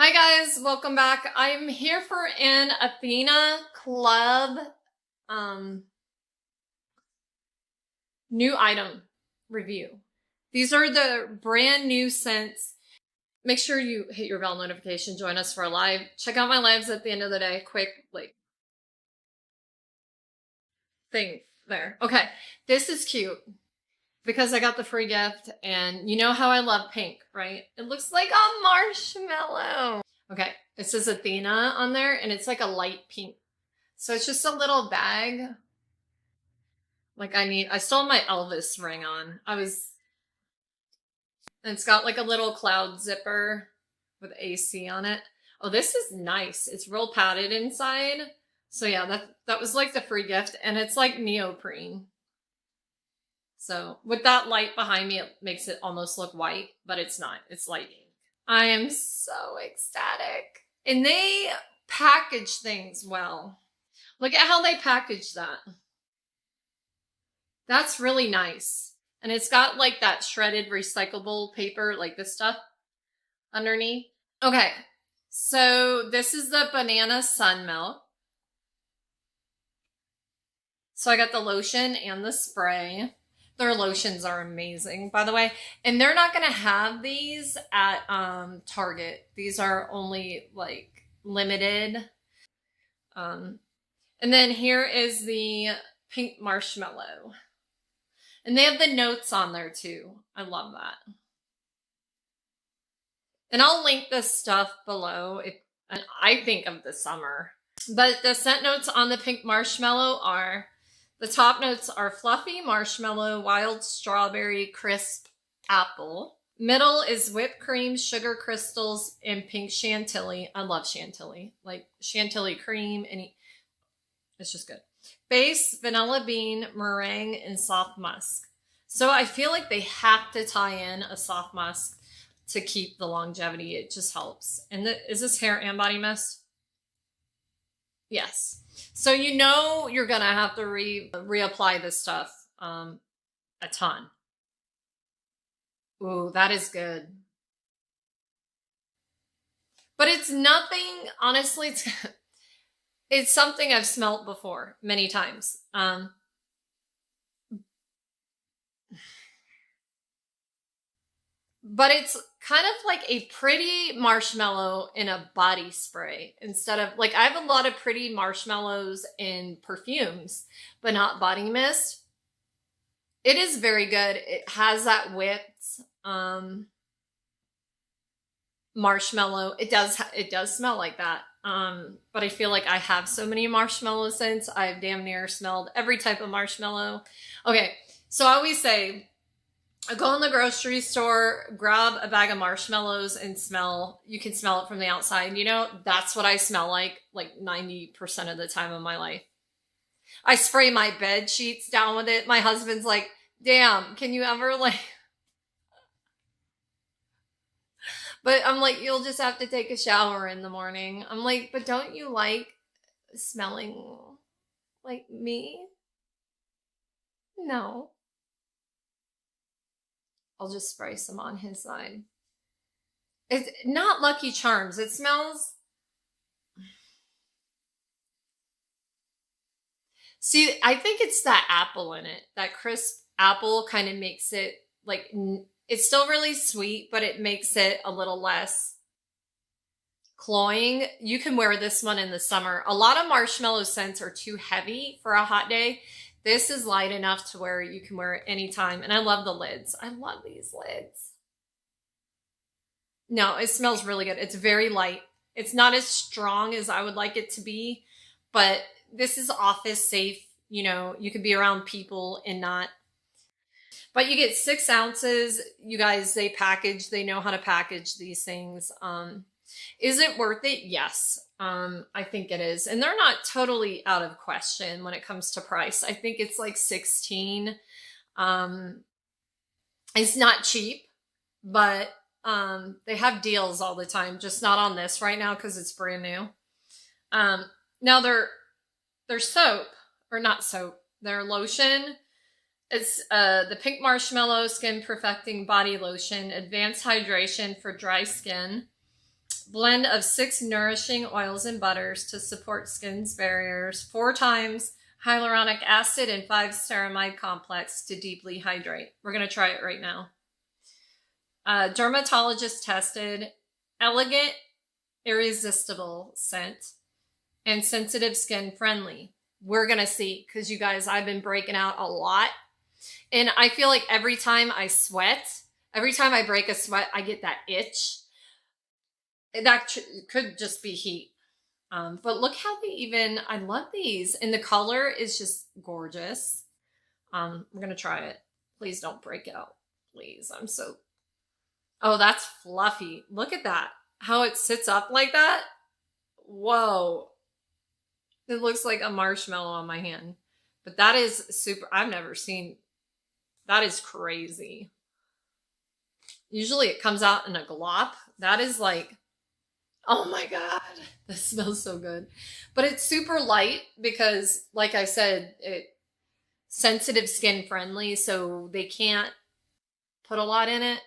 Hi guys, welcome back. I'm here for an Athena Club new item review. These are the brand new scents. Make sure you hit your bell notification, join us for a live. Check out my lives at the end of the day. Quick thing there. Okay, this is cute because I got the free gift and you know how I love pink, right? It looks like a marshmallow. Okay, it says Athena on there and it's like a light pink. So it's just a little bag. Like I still have my Elvis ring on. And it's got like a little cloud zipper with AC on it. Oh, this is nice. It's real padded inside. So yeah, that was like the free gift and it's like neoprene. So with that light behind me, it makes it almost look white, but it's not. It's light pink. I am so ecstatic. And they package things well. Look at how they package that. That's really nice. And it's got like that shredded recyclable paper, like this stuff underneath. Okay, so this is the banana sun milk. So I got the lotion and the spray. Their lotions are amazing, by the way. And they're not going to have these at Target. These are only like limited. And then here is the pink marshmallow. And they have the notes on there too. I love that. And I'll link this stuff below if I think of the summer. But the scent notes on the pink marshmallow are, the top notes are fluffy marshmallow, wild strawberry, crisp apple. Middle is whipped cream, sugar crystals, and pink chantilly. I love chantilly. Like chantilly cream. It's just good. Base, vanilla bean, meringue, and soft musk. So I feel like they have to tie in a soft musk to keep the longevity. It just helps. And is this hair and body mist? Yes. So you know you're going to have to reapply this stuff a ton. Ooh, that is good. But it's nothing, honestly, it's something I've smelt before many times. But it's kind of like a pretty marshmallow in a body spray instead of, like, I have a lot of pretty marshmallows in perfumes, but not body mist. It is very good. It has that whipped marshmallow. It does smell like that. But I feel like I have so many marshmallow scents. I've damn near smelled every type of marshmallow. Okay, so I always say, I go in the grocery store, grab a bag of marshmallows and smell. You can smell it from the outside. You know, that's what I smell like 90% of the time of my life. I spray my bed sheets down with it. My husband's like, damn, can you ever like... But I'm like, you'll just have to take a shower in the morning. I'm like, but don't you like smelling like me? No. I'll just spray some on his side. It's not Lucky Charms. It smells... See, I think it's that apple in it. That crisp apple kind of makes it like... It's still really sweet, but it makes it a little less cloying. You can wear this one in the summer. A lot of marshmallow scents are too heavy for a hot day. This is light enough to where you can wear it anytime. And I love the lids. I love these lids. No, it smells really good. It's very light. It's not as strong as I would like it to be, but this is office safe. You know, you could be around people and not. But you get 6 ounces. You guys, they know how to package these things. Is it worth it? Yes. I think it is. And they're not totally out of question when it comes to price. I think it's like 16. It's not cheap, but they have deals all the time, just not on this right now because it's brand new. Now their soap, or not soap, their lotion, it's the Pink Marshmallow Skin Perfecting Body Lotion, Advanced Hydration for Dry Skin. Blend of 6 nourishing oils and butters to support skin's barriers. 4 times hyaluronic acid and 5 ceramide complex to deeply hydrate. We're going to try it right now. Dermatologist tested, elegant, irresistible scent, and sensitive skin friendly. We're going to see, because you guys, I've been breaking out a lot. And I feel like every time I sweat, every time I break a sweat, I get that itch. That could just be heat. But look how they even, I love these. And the color is just gorgeous. We're going to try it. Please don't break out. Please. Oh, that's fluffy. Look at that. How it sits up like that. Whoa. It looks like a marshmallow on my hand. But that is super, I've never seen, that is crazy. Usually it comes out in a glop. That is like, oh my God, this smells so good. But it's super light because, like I said, it's sensitive skin friendly, so they can't put a lot in it.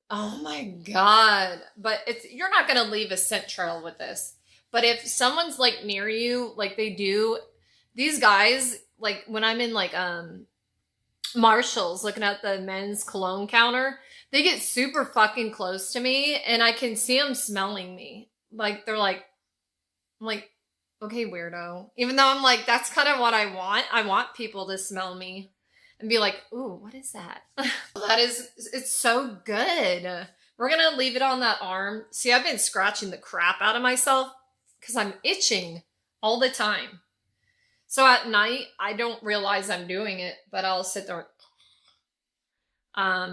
Oh my God. But you're not going to leave a scent trail with this. But if someone's like near you, like they do, these guys, like when I'm in like Marshall's looking at the men's cologne counter, they get super fucking close to me and I can see them smelling me. Like they're like, I'm like, okay, weirdo. Even though I'm like, that's kind of what I want. I want people to smell me and be like, ooh, what is that? It's so good. We're going to leave it on that arm. See, I've been scratching the crap out of myself because I'm itching all the time. So at night, I don't realize I'm doing it, but I'll sit there. Let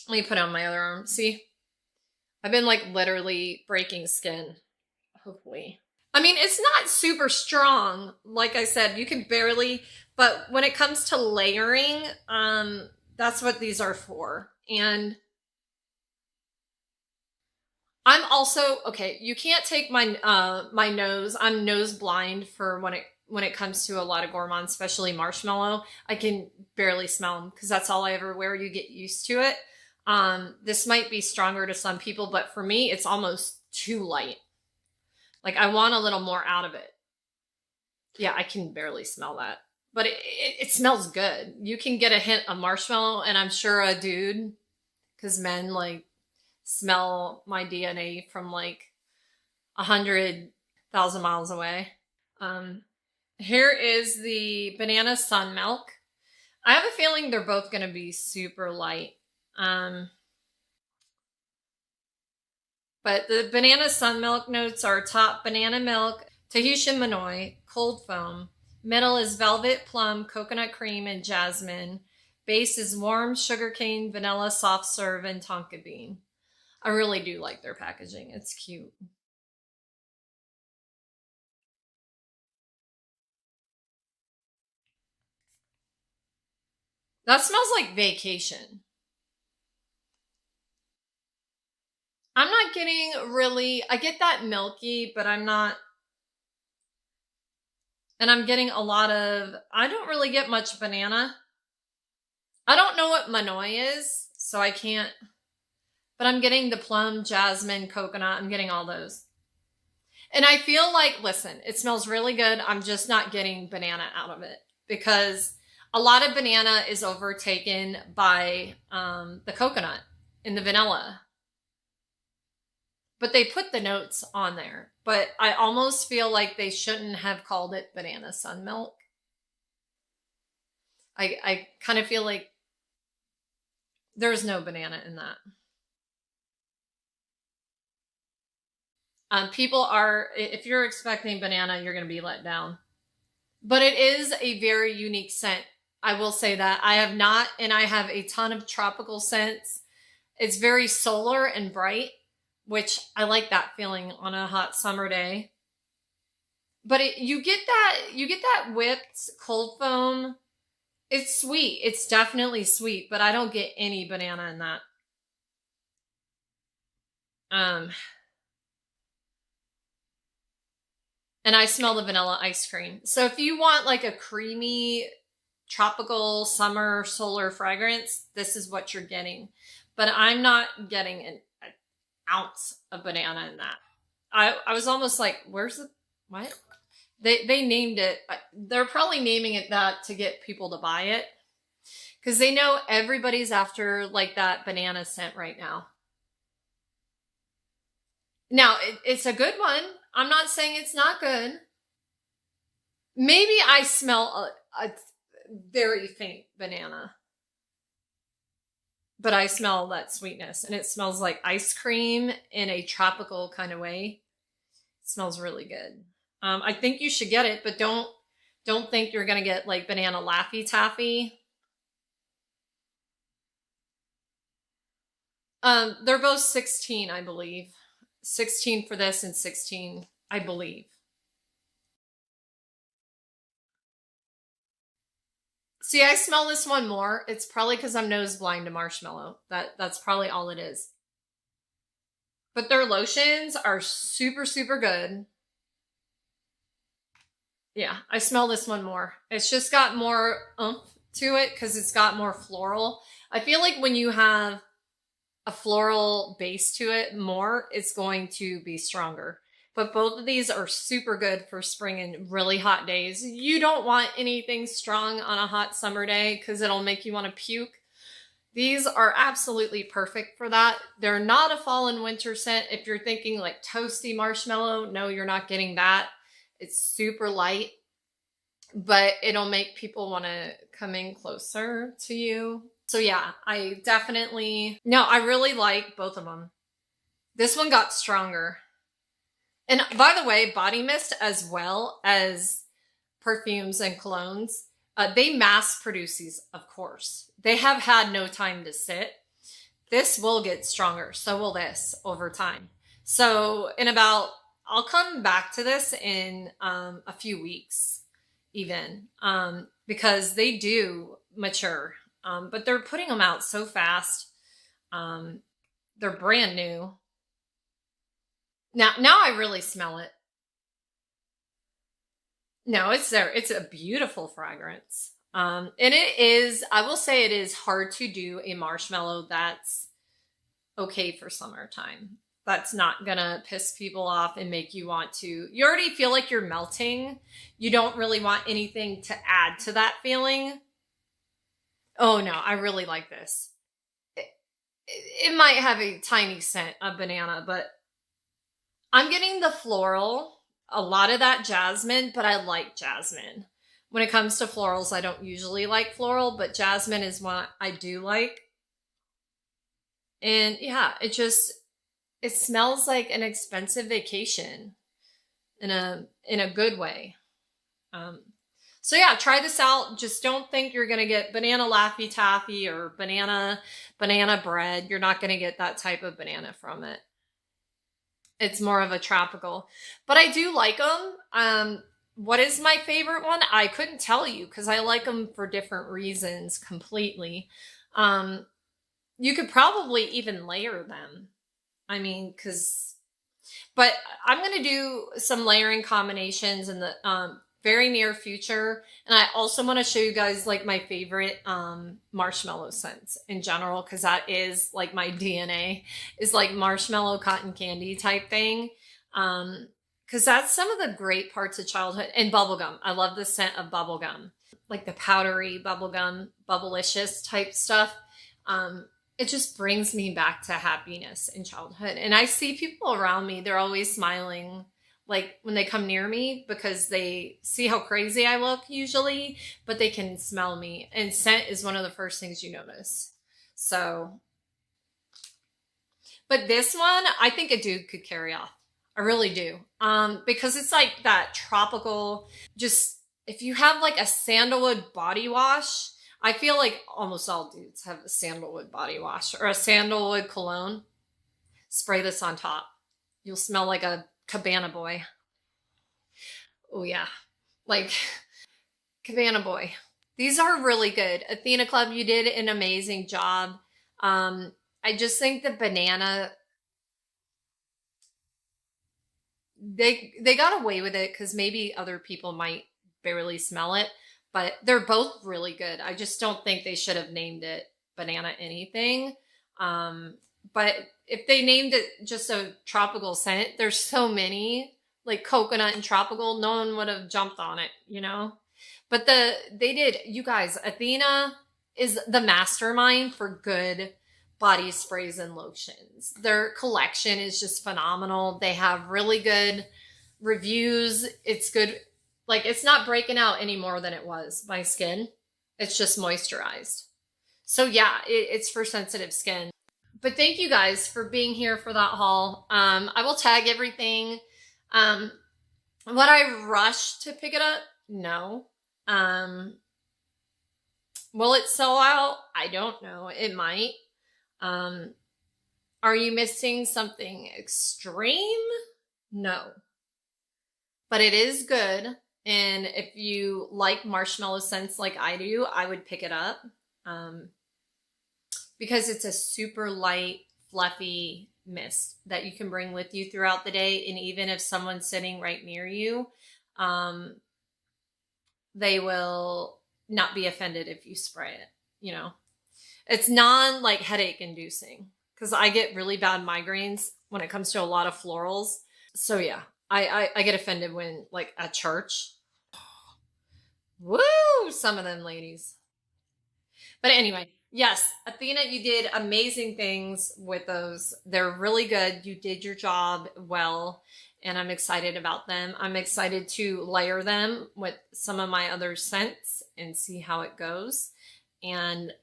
me put it on my other arm. See? I've been like literally breaking skin. Hopefully. I mean, it's not super strong. Like I said, you can barely, but when it comes to layering, that's what these are for. And I'm also, okay, you can't take my my nose. I'm nose blind for when it comes to a lot of gourmands, especially marshmallow. I can barely smell them because that's all I ever wear. You get used to it. This might be stronger to some people, but for me, it's almost too light. Like I want a little more out of it. Yeah, I can barely smell that, but it smells good. You can get a hint of marshmallow, and I'm sure a dude, because men like smell my DNA from like 100,000 miles away. Here is the banana sun milk. I have a feeling they're both going to be super light. But the banana sun milk notes are top banana milk, Tahitian Manoi, cold foam. Middle is velvet, plum, coconut cream, and jasmine. Base is warm sugarcane, vanilla, soft serve, and tonka bean. I really do like their packaging. It's cute. That smells like vacation. I'm not getting really, I get that milky, but I'm not, and I'm getting a lot of, I don't really get much banana. I don't know what Manoi is, so I can't, but I'm getting the plum, jasmine, coconut, I'm getting all those. And I feel like, listen, it smells really good. I'm just not getting banana out of it because a lot of banana is overtaken by the coconut and the vanilla. But they put the notes on there. But I almost feel like they shouldn't have called it banana sun milk. I kind of feel like there's no banana in that. People are, if you're expecting banana, you're going to be let down. But it is a very unique scent. I will say that. I have not, and I have a ton of tropical scents. It's very solar and bright, which I like that feeling on a hot summer day. But you get that whipped cold foam. It's sweet. It's definitely sweet, but I don't get any banana in that. And I smell the vanilla ice cream. So if you want like a creamy tropical summer solar fragrance, this is what you're getting. But I'm not getting a ounce of banana in that. I was almost like, where's the, what? They named it, they're probably naming it that to get people to buy it. Because they know everybody's after like that banana scent right now. Now, it's a good one. I'm not saying it's not good. Maybe I smell a very faint banana. But I smell that sweetness, and it smells like ice cream in a tropical kind of way. It smells really good. I think you should get it, but don't think you're gonna get like banana Laffy Taffy. They're both 16, I believe. 16 for this and 16, I believe. See, I smell this one more. It's probably because I'm nose blind to marshmallow. That's probably all it is. But their lotions are super, super good. Yeah, I smell this one more. It's just got more oomph to it because it's got more floral. I feel like when you have a floral base to it more, it's going to be stronger. But both of these are super good for spring and really hot days. You don't want anything strong on a hot summer day because it'll make you want to puke. These are absolutely perfect for that. They're not a fall and winter scent. If you're thinking like toasty marshmallow, no, you're not getting that. It's super light, but it'll make people want to come in closer to you. So yeah, I really like both of them. This one got stronger. And by the way, body mist as well as perfumes and colognes, they mass produce these, of course. They have had no time to sit. This will get stronger. So will this over time. So I'll come back to this in a few weeks even, because they do mature. But they're putting them out so fast. They're brand new. Now I really smell it. No, it's there. It's a beautiful fragrance. And I will say it is hard to do a marshmallow that's okay for summertime. That's not gonna piss people off and make you want to. You already feel like you're melting. You don't really want anything to add to that feeling. Oh no, I really like this. It might have a tiny scent of banana, but I'm getting the floral, a lot of that jasmine, but I like jasmine. When it comes to florals, I don't usually like floral, but jasmine is what I do like. And yeah, it smells like an expensive vacation in a good way. So yeah, try this out. Just don't think you're gonna get banana Laffy Taffy or banana bread. You're not gonna get that type of banana from it. It's more of a tropical, but I do like them. What is my favorite one? I couldn't tell you because I like them for different reasons completely. You could probably even layer them. I mean, but I'm going to do some layering combinations in the very near future. And I also want to show you guys like my favorite marshmallow scents in general, because that is like my DNA, is like marshmallow cotton candy type thing. Because that's some of the great parts of childhood. And bubblegum. I love the scent of bubblegum. Like the powdery bubblegum, bubblicious type stuff. It just brings me back to happiness in childhood. And I see people around me, they're always smiling, like when they come near me, because they see how crazy I look usually, but they can smell me. And scent is one of the first things you notice. So, but this one, I think a dude could carry off. I really do. Because it's like that tropical, just if you have like a sandalwood body wash, I feel like almost all dudes have a sandalwood body wash or a sandalwood cologne. Spray this on top. You'll smell like a cabana boy. Oh yeah. Like cabana boy. These are really good. Athena Club, you did an amazing job. I just think the banana, they got away with it because maybe other people might barely smell it. But they're both really good. I just don't think they should have named it banana anything. But if they named it just a tropical scent, there's so many, like coconut and tropical, no one would have jumped on it, you know? But they did, you guys, Athena is the mastermind for good body sprays and lotions. Their collection is just phenomenal. They have really good reviews. It's good. Like, it's not breaking out any more than it was, my skin. It's just moisturized. So yeah, it's for sensitive skin. But thank you guys for being here for that haul. I will tag everything. Would I rush to pick it up? No. Will it sell out? I don't know. It might. Are you missing something extreme? No. But it is good. And if you like marshmallow scents like I do, I would pick it up. Because it's a super light, fluffy mist that you can bring with you throughout the day. And even if someone's sitting right near you, they will not be offended if you spray it, you know. It's like headache inducing, because I get really bad migraines when it comes to a lot of florals. So yeah, I get offended when, like, at church. Woo! Some of them ladies. But anyway, yes, Athena, you did amazing things with those. They're really good. You did your job well, and I'm excited about them. I'm excited to layer them with some of my other scents and see how it goes. And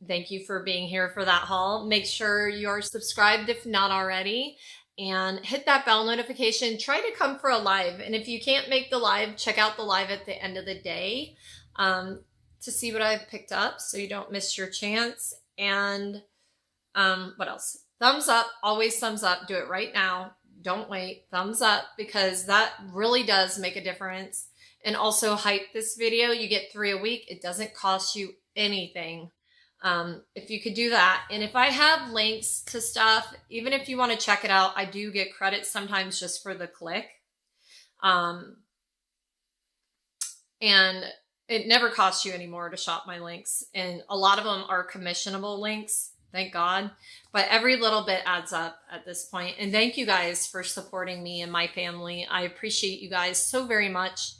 thank you for being here for that haul. Make sure you're subscribed if not already, and hit that bell notification. Try to come for a live. And if you can't make the live, check out the live at the end of the day to see what I've picked up so you don't miss your chance. And what else? Thumbs up. Always thumbs up. Do it right now. Don't wait. Thumbs up, because that really does make a difference. And also hype this video. You get 3 a week. It doesn't cost you anything. If you could do that. And if I have links to stuff, even if you want to check it out, I do get credit sometimes just for the click. And it never costs you any more to shop my links. And a lot of them are commissionable links, thank God. But every little bit adds up at this point. And thank you guys for supporting me and my family. I appreciate you guys so very much.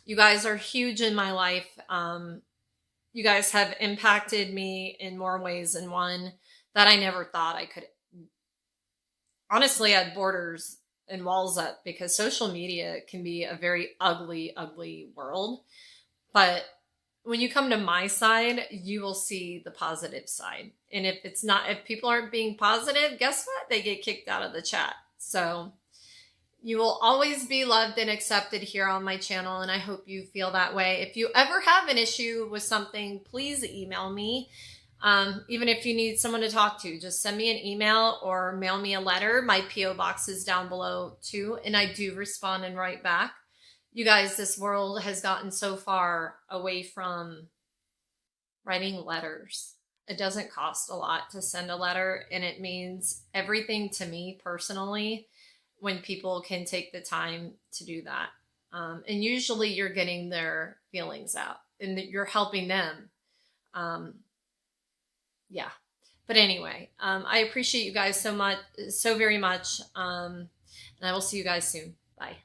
You guys are huge in my life. You guys have impacted me in more ways than one that I never thought I could. Honestly, I had borders and walls up, because social media can be a very ugly, ugly world. But when you come to my side, you will see the positive side. And if people aren't being positive, guess what? They get kicked out of the chat. So you will always be loved and accepted here on my channel, and I hope you feel that way. If you ever have an issue with something, please email me. Even if you need someone to talk to, just send me an email or mail me a letter. My P.O. box is down below too, and I do respond and write back. You guys, this world has gotten so far away from writing letters. It doesn't cost a lot to send a letter, and it means everything to me personally when people can take the time to do that. And usually you're getting their feelings out and you're helping them. Yeah. But anyway, I appreciate you guys so very much. And I will see you guys soon. Bye.